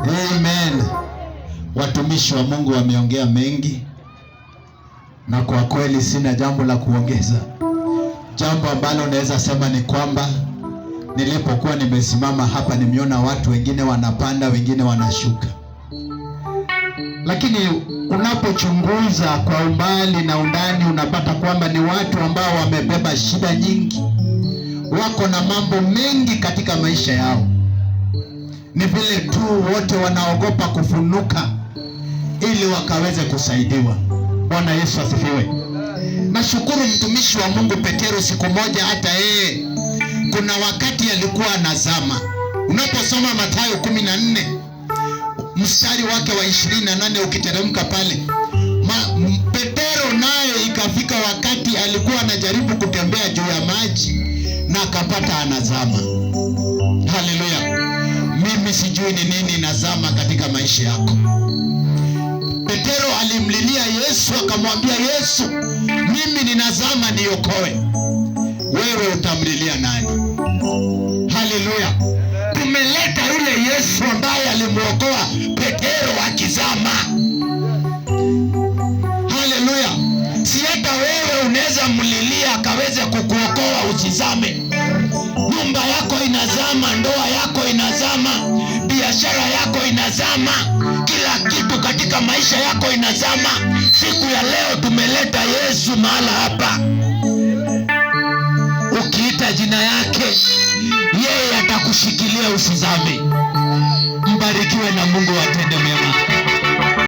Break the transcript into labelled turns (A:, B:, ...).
A: Amen. Watumishi wa Mungu wameongea mengi, na kwa kweli sina jambo la kuongeza. Jambo ambalo naweza sema ni kwamba nilipokuwa nimesimama hapa nimeona watu wengine wanapanda, wengine wanashuka. Lakini unapochunguza kwa umbali na undani unapata kwamba ni watu ambao wamebeba shida nyingi. Wako na mambo mengi katika maisha yao. Ni vile tu wote wanaogopa kufunuka ili wakaweze kusaidiwa. Bwana Yesu asifiwe. Nashukuru mtumishi wa Mungu Petero, siku moja hata yeye kuna wakati alikuwa anazama. Unaposoma Mathayo 14 mstari wake wa 28 ukiteremka pale, Petero naye ikafika wakati alikuwa anajaribu kutembea juu ya maji na akapata anazama. Haleluya. Mimi sijui ni nini inazama katika maisha yako. Petero alimlilia Yesu akamwambia Yesu, mimi ninazama, niokoe. Wewe utamlilia nani? Haleluya. Tumeleta yule Yesu ambaye alimuokoa Petero akizama. Haleluya. Si hata wewe unaweza mlilia akaweze kukuokoa usizame. Nyumba yako inazama, ndoa yako inazama, biashara yako inazama, kila kitu katika maisha yako inazama. Siku ya leo tumeleta Yesu mahala hapa. Ukiita jina yake, yeye atakushikilia usizame. Mbarikiwe na Mungu atende mema.